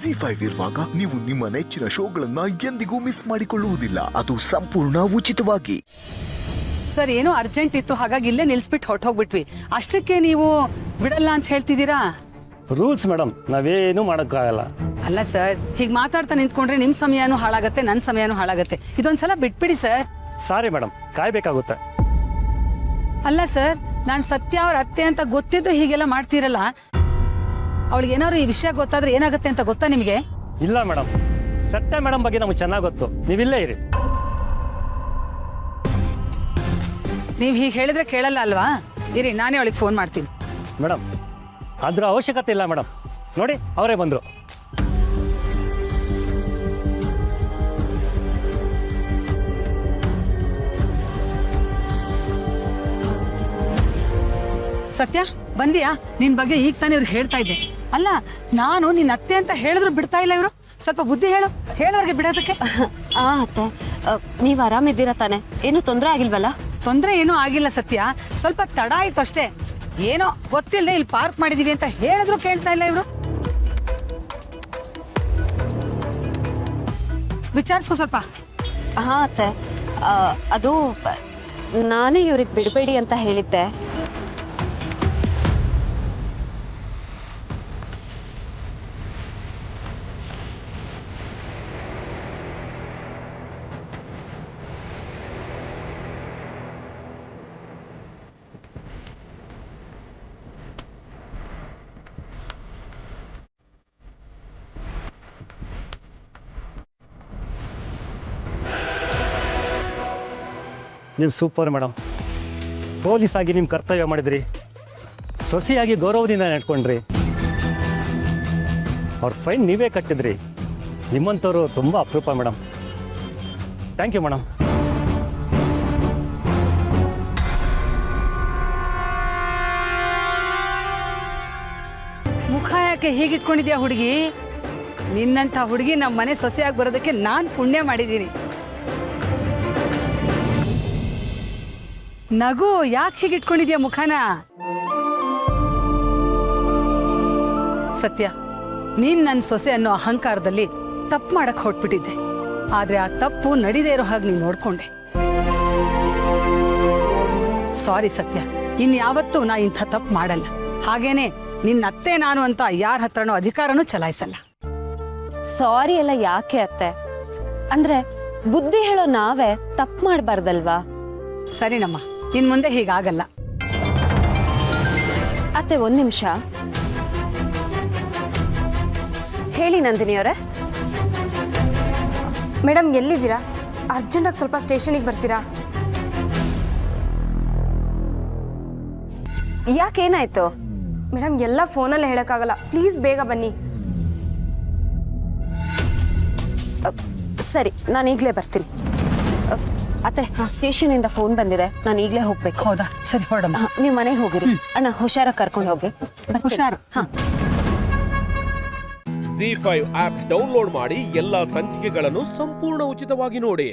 ZEE5 ಇರುವಾಗ ನೀವು ನಿಮ್ಮ ನೆಚ್ಚಿನ ಶೋಗಳನ್ನ ಎಂದಿಗೂ ಮಿಸ್ ಮಾಡಿಕೊಳ್ಳುವುದಿಲ್ಲ. ಅದು ಸಂಪೂರ್ಣ ಉಚಿತವಾಗಿ. ಸರ್ ಏನೋ ಅರ್ಜೆಂಟ್ ಇತ್ತು, ಹಾಗಾಗಿ ಇಲ್ಲೇ ನಿಲ್ಸ್ಬಿಟ್ಟು ಹೊರಟೋಗ್ಬಿಟ್ವಿ. ಅಷ್ಟಕ್ಕೆ ನೀವು ಬಿಡಲ್ಲ ಅಂತ ಹೇಳ್ತಿದ್ದೀರಾ? ರೂಲ್ಸ್ ಮೇಡಮ್, ನಾವೇನು ಮಾಡೋಕ್ಕಾಗಲ್ಲ. ಅಲ್ಲ ಸರ್, ಹೀಗೆ ಮಾತಾಡ್ತಾ ನಿಂತ್ಕೊಂಡ್ರೆ ನಿಮ್ಮ ಸಮಯನೂ ಹಾಳಾಗತ್ತೆ, ನನ್ನ ಸಮಯನೂ ಹಾಳಾಗತ್ತೆ. ಇದೊಂದ್ಸಲ ಬಿಟ್ಬಿಡಿ ಸರ್. Sorry madam, ಕಾಯ್ಬೇಕಾಗುತ್ತೆ. ಅಲ್ಲ ಸರ್, ನಾನು ಸತ್ಯ ಅವ್ರ ಅತ್ತೆ ಅಂತ ಗೊತ್ತಿದ್ದು ಹೀಗೆಲ್ಲ ಮಾಡ್ತೀರಲ್ಲ, ಅವಳಿಗೆ ಏನಾದ್ರು ಈ ವಿಷಯ ಗೊತ್ತಾದ್ರೆ ಏನಾಗುತ್ತೆ ಅಂತ ಗೊತ್ತಾ ನಿಮಗೆ? ಇಲ್ಲ ಮೇಡಮ್, ಸತ್ಯ ಮೇಡಮ್ ಬಗ್ಗೆ ನಮ್ಗೆ ಚೆನ್ನಾಗಿ ಗೊತ್ತು. ನೀವಿಲ್ಲೇ ಇರಿ. ನೀವು ಹೀಗೆ ಹೇಳಿದ್ರೆ ಕೇಳಲ್ಲ ಅಲ್ವಾ? ಇರಿ, ನಾನೇ ಅವಳಿಗೆ ಫೋನ್ ಮಾಡ್ತೀನಿ. ಮೇಡಮ್, ಅದ್ರ ಅವಶ್ಯಕತೆ ಇಲ್ಲ ಮೇಡಮ್. ನೋಡಿ, ಅವರೇ ಬಂದರು. ಸತ್ಯ, ಬಂದಿಯಾ? ನಿನ್ ಬಗ್ಗೆ ಈಗ ತಾನೇ ಇವ್ರಿಗೆ ಹೇಳ್ತಾ ಇದ್ದೆ. ಅಲ್ಲ, ನಾನು ನಿನ್ನ ಅತ್ತೆ ಅಂತ ಹೇಳಿದ್ರು ಬಿಡ್ತಾ ಇಲ್ಲ ಇವರು. ಸ್ವಲ್ಪ ಬುದ್ಧಿ ಹೇಳೋರ್ಗೆ ಬಿಡೋದಕ್ಕೆ. ಅತ್ತೆ, ನೀವು ಆರಾಮಿದ್ದೀರಾ ತಾನೆ? ಏನು ತೊಂದರೆ ಆಗಿಲ್ವಲ್ಲ? ತೊಂದರೆ ಏನೂ ಆಗಿಲ್ಲ ಸತ್ಯ, ಸ್ವಲ್ಪ ತಡ ಆಯ್ತು ಅಷ್ಟೇ. ಏನೋ ಗೊತ್ತಿಲ್ಲದೆ ಇಲ್ಲಿ ಪಾರ್ಕ್ ಮಾಡಿದೀವಿ ಅಂತ ಹೇಳಿದ್ರು ಕೇಳ್ತಾ ಇಲ್ಲ ಇವರು. ವಿಚಾರಿಸ್ಕೊ ಸ್ವಲ್ಪ. ಅತ್ತೆ, ಅದು ನಾನೇ ಇವ್ರಿಗೆ ಬಿಡಬೇಡಿ ಅಂತ ಹೇಳಿದ್ದೆ. ನೀವು ಸೂಪರ್ ಮೇಡಮ್. ಪೊಲೀಸ್ ಆಗಿ ನಿಮ್ಮ ಕರ್ತವ್ಯ ಮಾಡಿದ್ರಿ, ಸೊಸೆಯಾಗಿ ಗೌರವದಿಂದ ನಡ್ಕೊಂಡ್ರಿ. ಅವ್ರ ಫೈನ್ ನೀವೇ ಕಟ್ಟಿದ್ರಿ. ನಿಮ್ಮಂಥವ್ರು ತುಂಬ ಅಪರೂಪ ಮೇಡಮ್. Thank you madam. ಮುಖ ಯಾಕೆ ಹೀಗಿಟ್ಕೊಂಡಿದ್ಯಾ ಹುಡುಗಿ? ನಿನ್ನಂಥ ಹುಡುಗಿ ನಮ್ಮ ಮನೆ ಸೊಸೆಯಾಗಿ ಬರೋದಕ್ಕೆ ನಾನು ಪುಣ್ಯ ಮಾಡಿದ್ದೀನಿ. ನಗು, ಯಾಕೆ ಹೀಗಿಟ್ಕೊಂಡಿದ್ಯಾ ಮುಖನ? ಸತ್ಯ, ನೀನ್ ನನ್ನ ಸೊಸೆ ಅನ್ನೋ ಅಹಂಕಾರದಲ್ಲಿ ತಪ್ಪು ಮಾಡಕ್ ಹೊಟ್ಬಿಟ್ಟಿದ್ದೆ. ಆದ್ರೆ ಆ ತಪ್ಪು ನಡೀದೇ ಇರೋ ಹಾಗೆ ನೀನು ನೋಡ್ಕೊಂಡೆ. ಸಾರಿ ಸತ್ಯ, ಇನ್ಯಾವತ್ತೂ ನಾ ಇಂಥ ತಪ್ಪು ಮಾಡಲ್ಲ. ಹಾಗೇನೆ ನಿನ್ನ ಅತ್ತೆ ನಾನು ಅಂತ ಯಾರ ಹತ್ರನೋ ಅಧಿಕಾರನೂ ಚಲಾಯಿಸಲ್ಲ. ಸಾರಿ ಎಲ್ಲ ಯಾಕೆ ಅತ್ತೆ? ಅಂದ್ರೆ ಬುದ್ಧಿ ಹೇಳೋ ನಾವೇ ತಪ್ಪು ಮಾಡಬಾರ್ದಲ್ವಾ? ಸರಿನಮ್ಮ, ಇನ್ ಮುಂದೆ ಹೀಗಾಗಲ್ಲ. ಅತ್ತೆ, ಒಂದ್ ನಿಮಿಷ ಹೇಳಿ ನಂದಿನಿ ಅವರೇ. ಮೇಡಮ್ ಎಲ್ಲಿದ್ದೀರಾ? ಅರ್ಜೆಂಟಾಗಿ ಸ್ವಲ್ಪ ಸ್ಟೇಷನಿಗೆ ಬರ್ತೀರಾ? ಯಾಕೇನಾಯ್ತು? ಮೇಡಮ್ ಎಲ್ಲ ಫೋನಲ್ಲಿ ಹೇಳೋಕ್ಕಾಗಲ್ಲ, ಪ್ಲೀಸ್ ಬೇಗ ಬನ್ನಿ. ಸರಿ, ನಾನು ಈಗಲೇ ಬರ್ತೀನಿ. ಅತ್ತೆ, ಸ್ಟೇಷನಿಂದ ಫೋನ್ ಬಂದಿದೆ, ನಾನು ಈಗಲೇ ಹೋಗ್ಬೇಕು. ಹೌದಾ? ಸರಿ, ಹೊರಡಮ್ಮ. ನೀವು ಮನೆಗೆ ಹೋಗಿರಿ. ಅಣ್ಣ, ಹುಷಾರಾಗಿ ಕರ್ಕೊಂಡು ಹೋಗಿ. ಹುಷಾರು. ಹಾ. ZEE5 ಆಪ್ ಡೌನ್ಲೋಡ್ ಮಾಡಿ ಎಲ್ಲಾ ಸಂಚಿಕೆಗಳನ್ನು ಸಂಪೂರ್ಣ ಉಚಿತವಾಗಿ ನೋಡಿ.